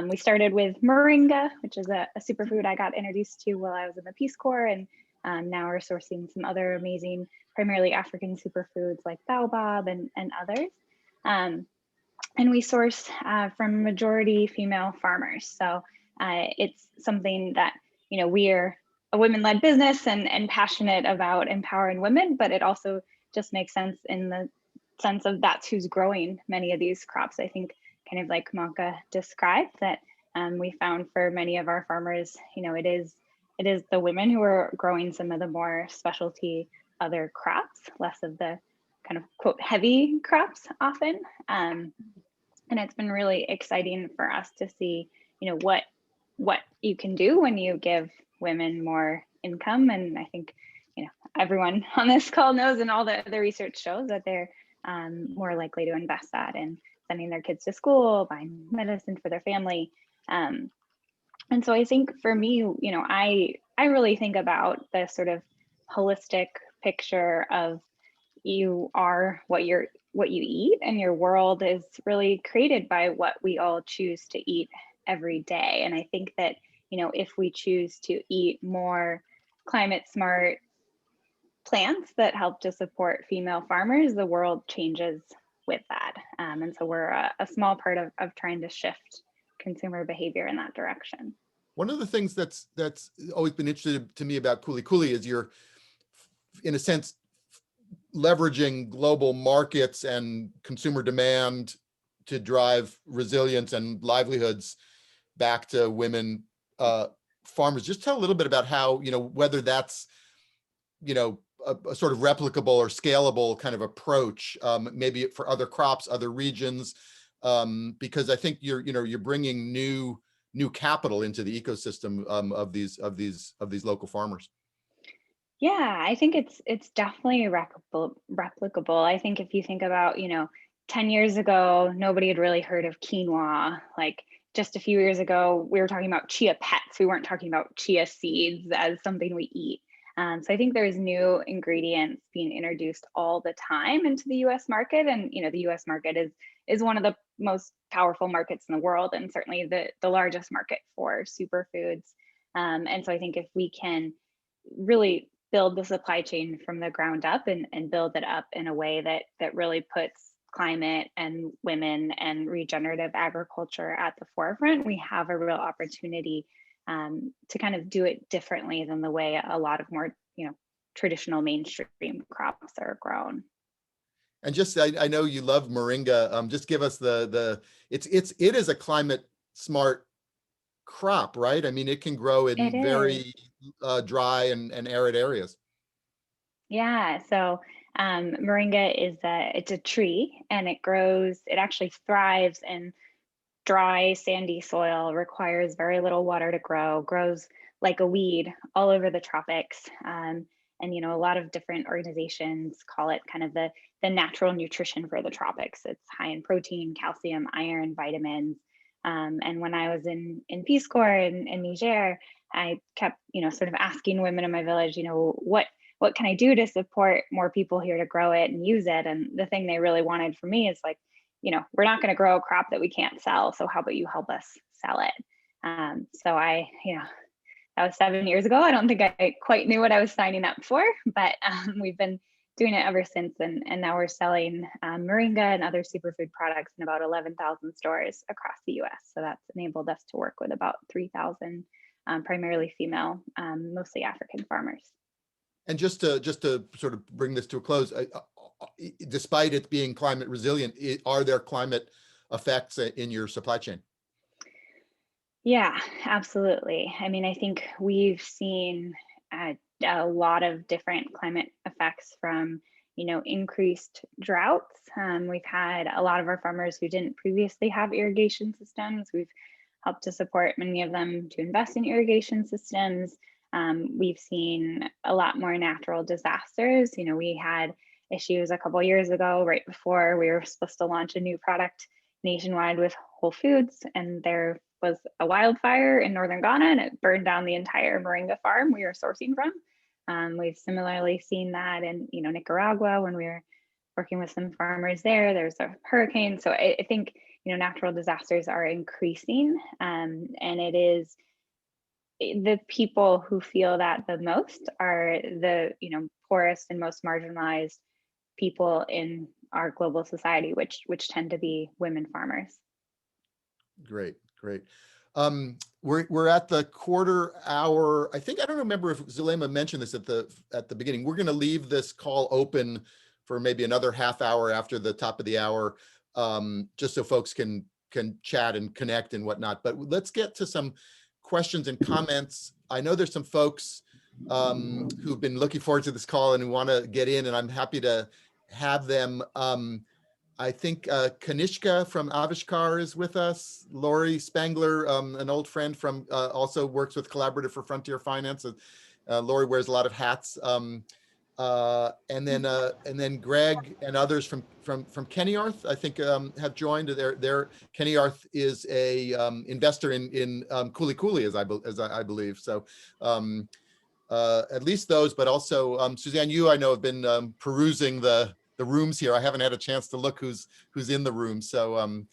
Speaker 3: we started with moringa, which is a superfood I got introduced to while I was in the Peace Corps, and now we're sourcing some other amazing, primarily African superfoods like baobab and others. And we source from majority female farmers. So it's something that, we're a women-led business and passionate about empowering women, but it also just makes sense in the sense of that's who's growing many of these crops. I think kind of like Manka described, that we found for many of our farmers, it is the women who are growing some of the more specialty other crops, less of the kind of quote heavy crops often. And it's been really exciting for us to see, what you can do when you give women more income. And I think, everyone on this call knows, and all the research shows that there more likely to invest that in sending their kids to school, buying medicine for their family. And so I think for me, you know, I really think about the sort of holistic picture of you are what you eat, and your world is really created by what we all choose to eat every day. And I think that, you know, if we choose to eat more climate smart plants that help to support female farmers, the world changes with that. And so we're a small part of trying to shift consumer behavior in that direction.
Speaker 1: One of the things that's always been interesting to me about Kuli Kuli is you're, in a sense, leveraging global markets and consumer demand to drive resilience and livelihoods back to women farmers. Just tell a little bit about how, you know, whether that's, you know, a sort of replicable or scalable kind of approach, maybe for other crops, other regions, because I think you're bringing new capital into the ecosystem of these local farmers.
Speaker 3: Yeah, I think it's definitely replicable. I think if you think about, you know, 10 years ago, nobody had really heard of quinoa. Like just a few years ago, we were talking about chia pets. We weren't talking about chia seeds as something we eat. So I think there's new ingredients being introduced all the time into the U.S. market, and you know, the U.S. market is one of the most powerful markets in the world, and certainly the largest market for superfoods. And so I think if we can really build the supply chain from the ground up and build it up in a way that really puts climate and women and regenerative agriculture at the forefront, we have a real opportunity to kind of do it differently than the way a lot of more, you know, traditional mainstream crops are grown.
Speaker 1: And just, I know you love moringa. Just give us it is a climate smart crop, right? I mean, it can grow in very dry and arid areas.
Speaker 3: Yeah, so moringa it's a tree, and it actually thrives in dry, sandy soil, requires very little water to grows like a weed all over the tropics. And you know, a lot of different organizations call it kind of the natural nutrition for the tropics. It's high in protein, calcium, iron, vitamins. And when I was in Peace Corps in Niger, I kept, you know, sort of asking women in my village, you know, what can I do to support more people here to grow it and use it? And the thing they really wanted from me is like, you know, we're not going to grow a crop that we can't sell. So how about you help us sell it? So that was 7 years ago. I don't think I quite knew what I was signing up for, but we've been doing it ever since. And now we're selling moringa and other superfood products in about 11,000 stores across the US. So that's enabled us to work with about 3,000 primarily female, mostly African farmers.
Speaker 1: And just to sort of bring this to a close, despite it being climate resilient, are there climate effects in your supply chain?
Speaker 3: Yeah, absolutely. I mean, I think we've seen a lot of different climate effects from, you know, increased droughts. We've had a lot of our farmers who didn't previously have irrigation systems. We've helped to support many of them to invest in irrigation systems. We've seen a lot more natural disasters. You know, we had issues a couple years ago, right before we were supposed to launch a new product nationwide with Whole Foods, and there was a wildfire in northern Ghana, and it burned down the entire moringa farm we were sourcing from. We've similarly seen that in, you know, Nicaragua when we were working with some farmers there. There's a hurricane, so I think, you know, natural disasters are increasing, and it is the people who feel that the most are the, you know, poorest and most marginalized people in our global society, which tend to be women farmers.
Speaker 1: Great. We're at the quarter hour. I don't remember if Zulema mentioned this at the beginning. We're going to leave this call open for maybe another half hour after the top of the hour, just so folks can chat and connect and whatnot. But let's get to some questions and comments. I know there's some folks who've been looking forward to this call and who want to get in, and I'm happy to have them. I think Kanishka from Avishkar is with us. Lori Spangler, an old friend from, also works with Collaborative for Frontier Finance. Lori wears a lot of hats. and then Greg and others from Kennyarth, I think, have joined. Kennyarth is a investor in Kuli Kuli, as I believe. So at least those, but also Suzanne, you I know have been perusing the rooms here. I haven't had a chance to look who's in the room. So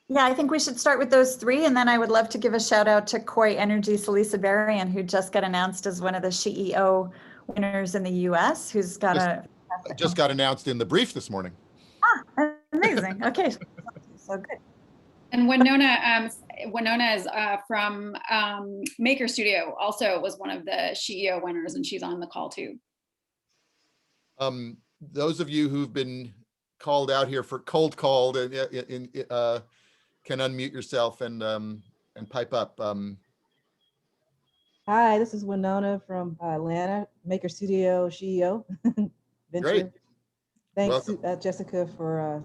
Speaker 2: yeah, I think we should start with those three, and then I would love to give a shout out to Koi Energy Salisabarian, who just got announced as one of the CEO winners in the U.S. Who's got
Speaker 1: just got announced in the brief this morning.
Speaker 2: Ah, amazing. Okay, so good.
Speaker 7: And Winona is from Maker Studio, also was one of the CEO winners, and she's on the call too.
Speaker 1: Those of you who've been called out here for cold called can unmute yourself and pipe up.
Speaker 9: Hi, this is Winona from Atlanta, Maker Studio CEO.
Speaker 1: Great.
Speaker 9: Thanks, Jessica, for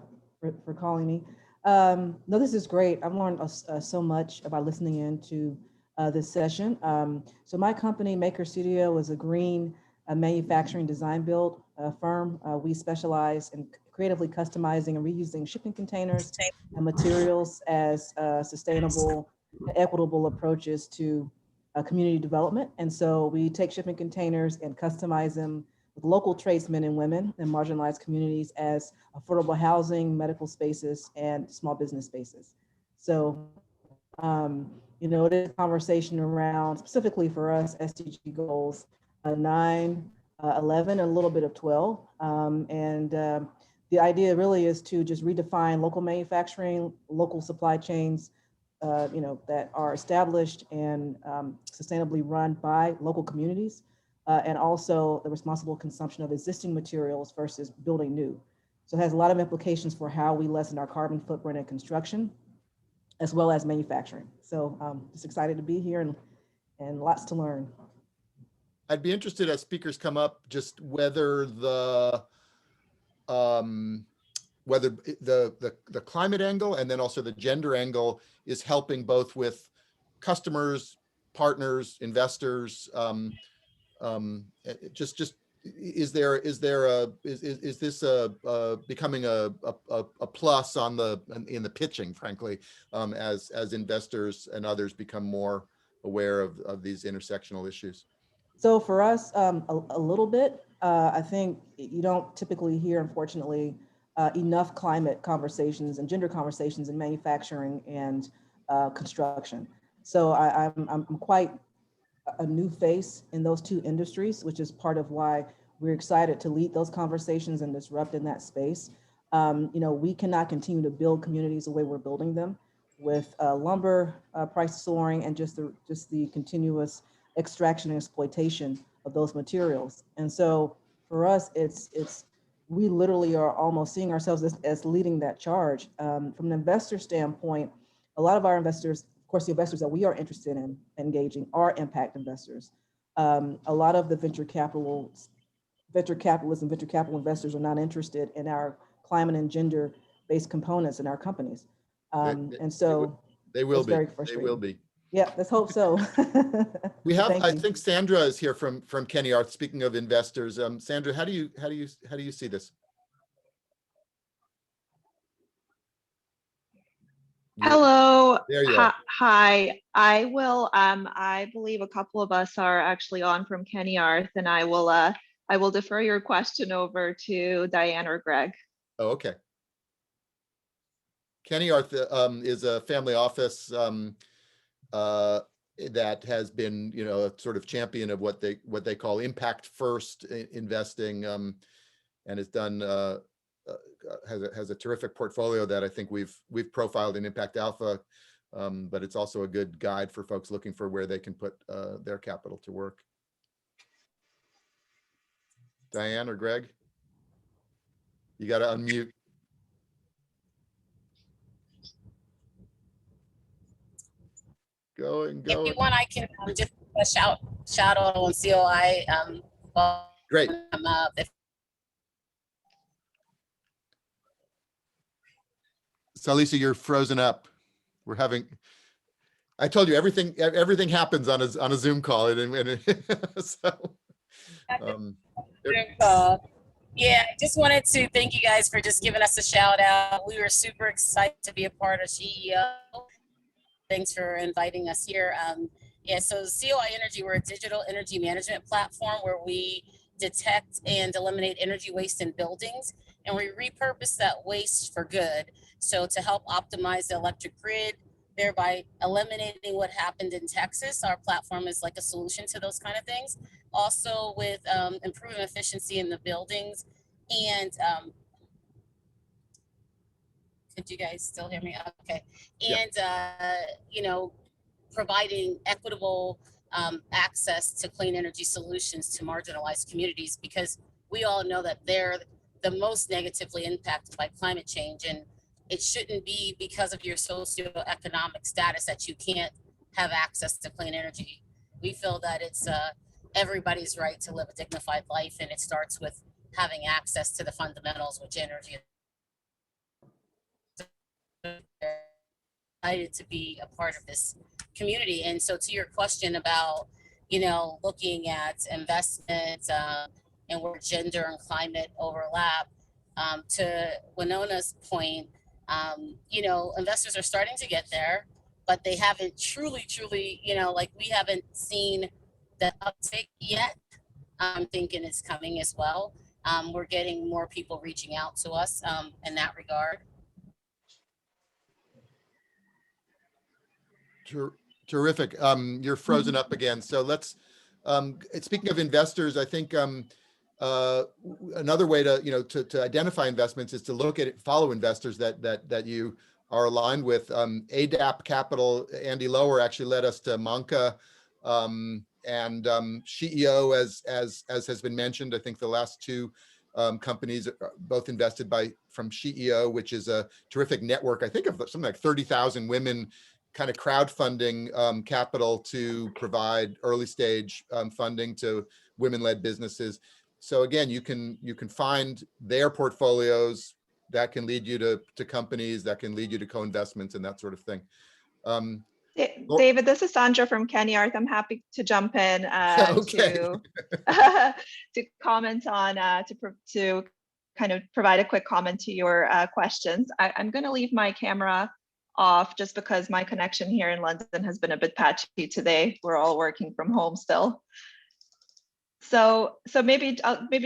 Speaker 9: calling me. No, this is great. I've learned so much about listening in to this session. So my company, Maker Studio, is a green manufacturing design build firm. We specialize in creatively customizing and reusing shipping containers and materials as sustainable, equitable approaches to community development. And so we take shipping containers and customize them with local tradesmen and women in marginalized communities as affordable housing, medical spaces, and small business spaces. So, you know, it is a conversation around, specifically for us, SDG goals 9, 11, and a little bit of 12. The idea really is to just redefine local manufacturing, local supply chains, you know, that are established and sustainably run by local communities, and also the responsible consumption of existing materials versus building new. So it has a lot of implications for how we lessen our carbon footprint in construction, as well as manufacturing. So just excited to be here and lots to learn.
Speaker 1: I'd be interested as speakers come up, just whether the climate angle and then also the gender angle is helping both with customers, partners, investors. Is this becoming a plus in the pitching, frankly, as investors and others become more aware of these intersectional issues?
Speaker 9: So for us, a little bit. I think you don't typically hear, unfortunately, enough climate conversations and gender conversations in manufacturing and construction. So I'm quite a new face in those two industries, which is part of why we're excited to lead those conversations and disrupt in that space. You know, we cannot continue to build communities the way we're building them with lumber price soaring and just the continuous extraction and exploitation of those materials. And so for us, we literally are almost seeing ourselves as leading that charge. From an investor standpoint, a lot of our investors, of course, the investors that we are interested in engaging are impact investors. A lot of the venture capital investors are not interested in our climate and gender-based components in our companies. And so
Speaker 1: they will be.
Speaker 9: Very frustrating.
Speaker 1: They will be.
Speaker 9: Yeah, let's hope so.
Speaker 1: We have, I think Sandra is here from Kennyarth. Speaking of investors, Sandra, how do you see this?
Speaker 10: Hello.
Speaker 1: There you are.
Speaker 10: Hi. I will. I believe a couple of us are actually on from Kennyarth, and I will defer your question over to Diane or Greg.
Speaker 1: Oh, okay. Kennyarth is a family office that has been, you know, a sort of champion of what they call impact first investing, and has done has a terrific portfolio that I think we've profiled in Impact Alpha, but it's also a good guide for folks looking for where they can put their capital to work. Diane or Greg, you got to unmute. Going.
Speaker 11: If you want, I can just shout out on COI.
Speaker 1: Great. Salisa, you're frozen up. We're having. I told you everything happens on a Zoom call, and so
Speaker 11: Yeah, I just wanted to thank you guys for just giving us a shout out. We were super excited to be a part of CEO. Thanks for inviting us here. Yeah, so COI Energy, we're a digital energy management platform where we detect and eliminate energy waste in buildings, and we repurpose that waste for good. So to help optimize the electric grid, thereby eliminating what happened in Texas, our platform is like a solution to those kind of things. Also with improving efficiency in the buildings, and could you guys still hear me? Okay. And, you know, providing equitable access to clean energy solutions to marginalized communities, because we all know that they're the most negatively impacted by climate change. And it shouldn't be because of your socioeconomic status that you can't have access to clean energy. We feel that it's everybody's right to live a dignified life, and it starts with having access to the fundamentals, which energy is. Excited to be a part of this community. And so to your question about, you know, looking at investment and where gender and climate overlap, to Winona's point, you know, investors are starting to get there, but they haven't truly, you know, like we haven't seen the uptake yet. I'm thinking it's coming as well. We're getting more people reaching out to us in that regard.
Speaker 1: Terrific. You're frozen up again. So let's, speaking of investors, I think another way to, you know, to identify investments is to look at it, follow investors that you are aligned with. ADAP Capital, Andy Lower actually led us to Manka, and CEO, as has been mentioned. I think the last two companies are both invested from CEO, which is a terrific network. I think of something like 30,000 women kind of crowdfunding capital to provide early stage funding to women-led businesses. So again, you can find their portfolios that can lead you to companies, that can lead you to co-investments and that sort of thing.
Speaker 10: David, this is Sandra from Kenyorth. I'm happy to jump in to comment on, to kind of provide a quick comment to your questions. I'm going to leave my camera off just because my connection here in London has been a bit patchy today. We're all working from home still. So maybe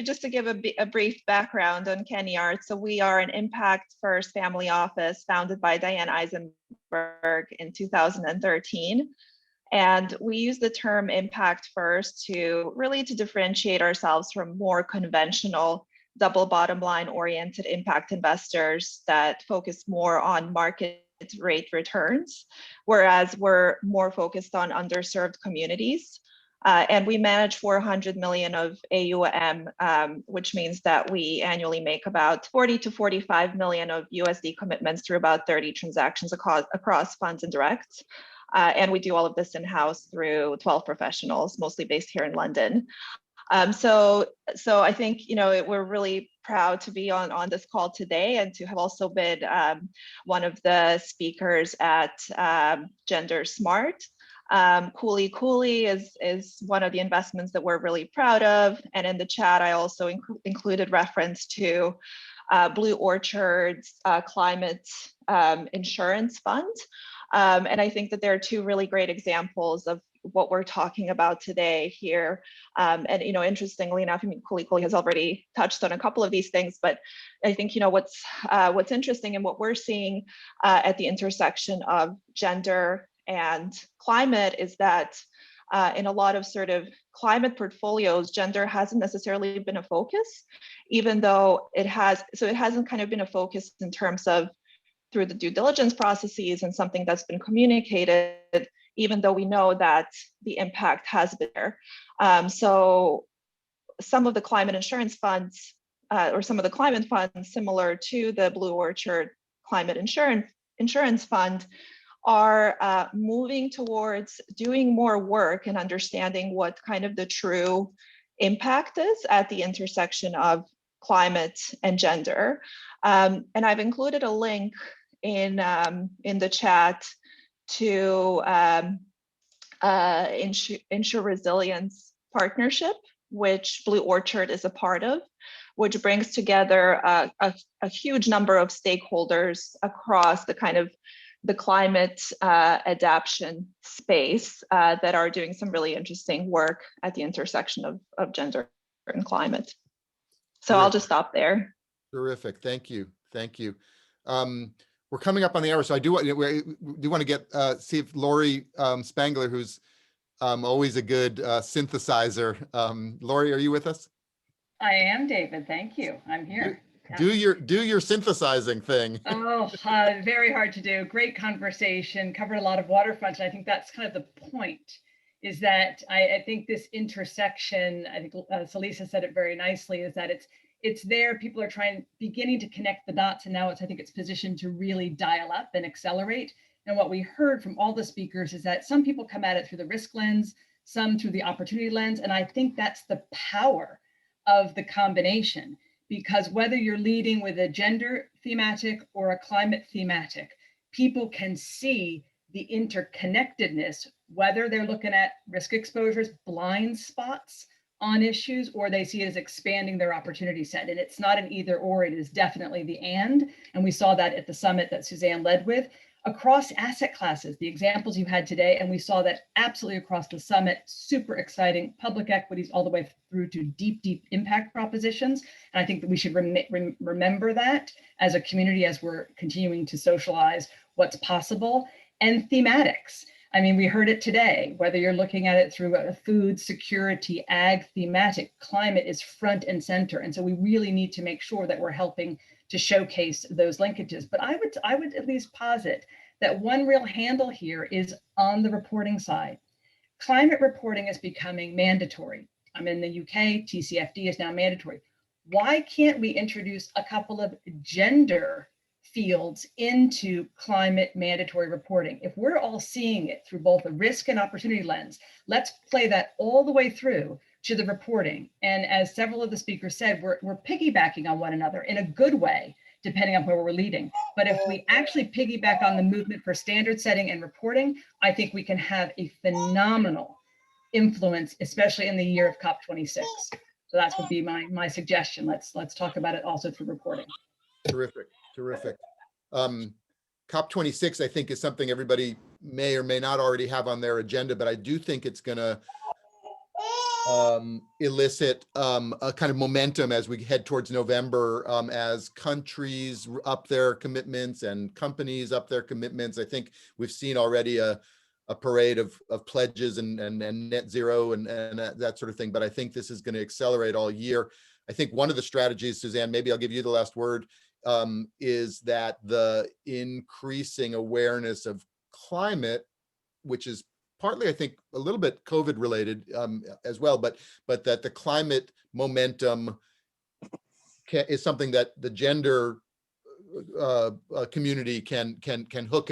Speaker 10: just to give a brief background on Kenyorth. So we are an impact first family office founded by Diane Eisenberg in 2013. And we use the term impact first to differentiate ourselves from more conventional double bottom line oriented impact investors that focus more on market rate returns, whereas we're more focused on underserved communities. And we manage 400 million of AUM, which means that we annually make about 40 to 45 million of USD commitments through about 30 transactions across funds and directs. And we do all of this in-house through 12 professionals, mostly based here in London. So I think, you know, we're really proud to be on this call today and to have also been one of the speakers at Gender Smart. Cooley is one of the investments that we're really proud of. And in the chat, I also included reference to Blue Orchard's climate insurance fund. And I think that there are two really great examples of what we're talking about today here. And, you know, interestingly enough, I mean, Cooley has already touched on a couple of these things, but I think, you know, what's interesting and what we're seeing at the intersection of gender and climate is that in a lot of sort of climate portfolios, gender hasn't necessarily been a focus, even though it has. So it hasn't kind of been a focus in terms of through the due diligence processes and something that's been communicated, even though we know that the impact has been there. So some of the climate insurance funds or some of the climate funds similar to the Blue Orchard Climate Insurance Fund are moving towards doing more work and understanding what kind of the true impact is at the intersection of climate and gender. And I've included a link in the chat to Insure Resilience Partnership which Blue Orchard is a part of, which brings together a huge number of stakeholders across the kind of the climate adaptation space that are doing some really interesting work at the intersection of gender and climate. So I'll just stop there.
Speaker 1: Terrific. Thank you. Thank you. We're coming up on the hour, so I do want to get see if Lori Spangler, who's always a good synthesizer. Lori, are you with us?
Speaker 12: I am, David. Thank you. I'm here.
Speaker 1: Do your synthesizing thing.
Speaker 12: Oh, very hard to do. Great conversation. Covered a lot of waterfront. And I think that's kind of the point. Is that I think this intersection. I think Salisa said it very nicely. Is that it's there. People are beginning to connect the dots, and now I think it's positioned to really dial up and accelerate. And what we heard from all the speakers is that some people come at it through the risk lens, some through the opportunity lens, and I think that's the power of the combination. Because whether you're leading with a gender thematic or a climate thematic, people can see the interconnectedness, whether they're looking at risk exposures, blind spots on issues, or they see it as expanding their opportunity set. And it's not an either or, it is definitely the and. And we saw that at the summit that Suzanne led with. Across asset classes, the examples you had today, and we saw that absolutely across the summit, super exciting, public equities all the way through to deep, deep impact propositions. And I think that we should remember that as a community as we're continuing to socialize what's possible. And thematics. I mean, we heard it today, whether you're looking at it through a food security, ag thematic, climate is front and center. And so we really need to make sure that we're helping to showcase those linkages. But I would at least posit that one real handle here is on the reporting side. Climate reporting is becoming mandatory. I'm in the UK, TCFD is now mandatory. Why can't we introduce a couple of gender fields into climate mandatory reporting? If we're all seeing it through both a risk and opportunity lens, let's play that all the way through to the reporting. And as several of the speakers said, we're piggybacking on one another in a good way, depending on where we're leading. But if we actually piggyback on the movement for standard setting and reporting, I think we can have a phenomenal influence, especially in the year of COP26. So that would be my suggestion. Let's talk about it also through reporting.
Speaker 1: Terrific, terrific. COP26, I think, is something everybody may or may not already have on their agenda, but I do think it's going to elicit a kind of momentum as we head towards November, as countries up their commitments and companies up their commitments. I think we've seen already a parade of pledges and net zero and that sort of thing, but I think this is going to accelerate all year. I think one of the strategies, Suzanne, maybe I'll give you the last word, is that the increasing awareness of climate, which is partly, I think, a little bit COVID related as well, but that the climate momentum is something that the gender community can hook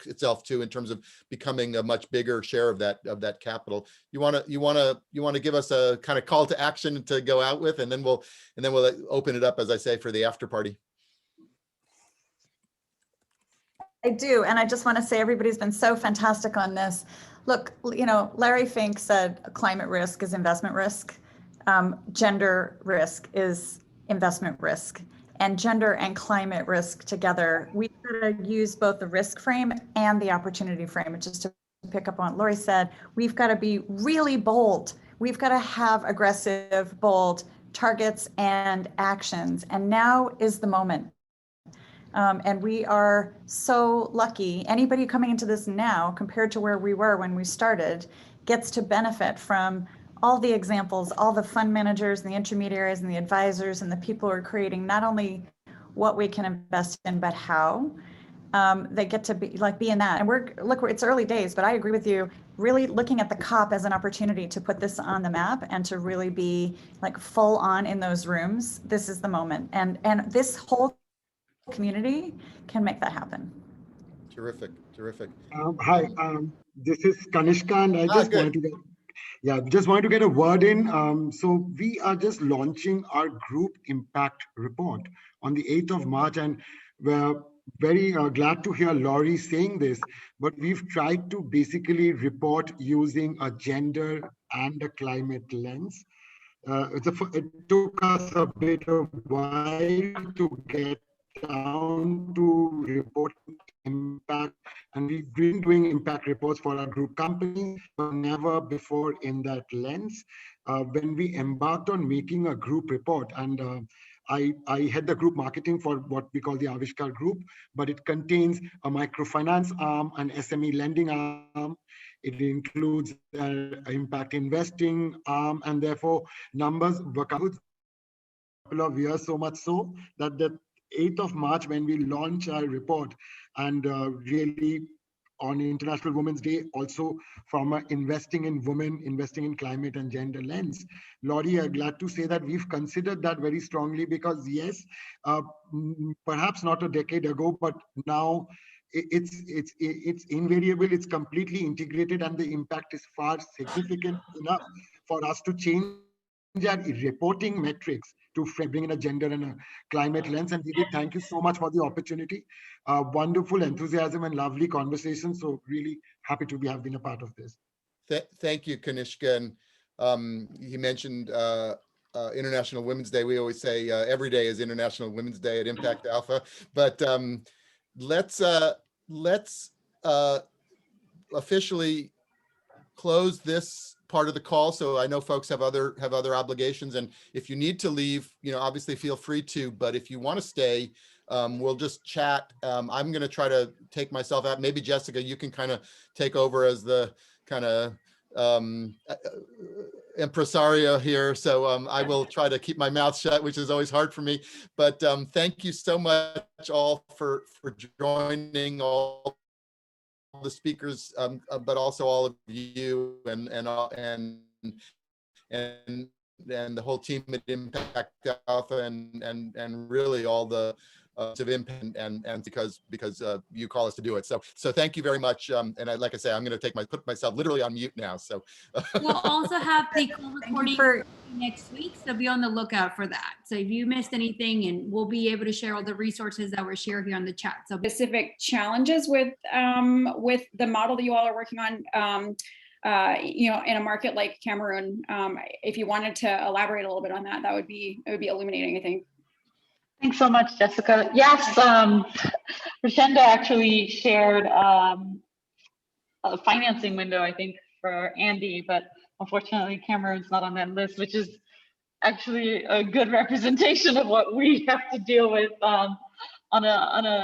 Speaker 1: itself to in terms of becoming a much bigger share of that capital. You want to give us a kind of call to action to go out with, and then we'll open it up, as I say, for the after party.
Speaker 2: I do, and I just want to say everybody's been so fantastic on this. Look, Larry Fink said climate risk is investment risk, gender risk is investment risk, and gender and climate risk together. We've got to use both the risk frame and the opportunity frame. Just to pick up on what Lori said, we've got to be really bold. We've got to have aggressive, bold targets and actions, and now is the moment. And we are so lucky. Anybody coming into this now, compared to where we were when we started, gets to benefit from all the examples, all the fund managers and the intermediaries and the advisors and the people who are creating not only what we can invest in, but how. They get to be in that. And it's early days, but I agree with you, really looking at the COP as an opportunity to put this on the map and to really be full on in those rooms. This is the moment. And this whole community can make that happen.
Speaker 1: Terrific, terrific.
Speaker 13: Hi, this is Kanishka, and I just wanted to get a word in. So we are just launching our group impact report on the 8th of March, and we're very glad to hear Lori saying this, but we've tried to basically report using a gender and a climate lens. it took us a bit of while to get down to reporting impact, and we've been doing impact reports for our group companies, but never before in that lens. When we embarked on making a group report, and I head the group marketing for what we call the Avishkar Group, but it contains a microfinance arm, an SME lending arm. It includes impact investing arm, and therefore numbers work out a couple of years, so much so that the 8th of March, when we launch our report, and really on International Women's Day, also from investing in women, investing in climate and gender lens. Laurie, I'm glad to say that we've considered that very strongly, because yes, perhaps not a decade ago, but now it's invariable, it's completely integrated, and the impact is far significant enough for us to change our reporting metrics to bring in a gender and a climate lens. And David, thank you so much for the opportunity. Wonderful enthusiasm and lovely conversation. So really happy to have been a part of this.
Speaker 1: Thank you, Kanishka. And you mentioned International Women's Day. We always say every day is International Women's Day at Impact Alpha. But let's officially close this part of the call. So I know folks have other obligations, and if you need to leave, obviously feel free to, but if you want to stay, we'll just chat. I'm going to try to take myself out. Maybe Jessica, you can kind of take over as the kind of impresario here. So I will try to keep my mouth shut, which is always hard for me. But thank you so much all for joining, all the speakers, but also all of you and the whole team at Impact Alpha, and really all the of impact, and because you call us to do it. So thank you very much. And like I say, I'm going to put myself literally on mute now. So
Speaker 14: we'll also have the call recording next week, so be on the lookout for that. So if you missed anything, and we'll be able to share all the resources that were shared here on the chat. So
Speaker 7: specific challenges with the model that you all are working on. In a market like Cameroon, if you wanted to elaborate a little bit on that, it would be illuminating, I think.
Speaker 8: Thanks so much, Jessica. Yes, Rashenda actually shared a financing window, I think, for Andy, but unfortunately Cameroon's not on that list, which is actually a good representation of what we have to deal with on a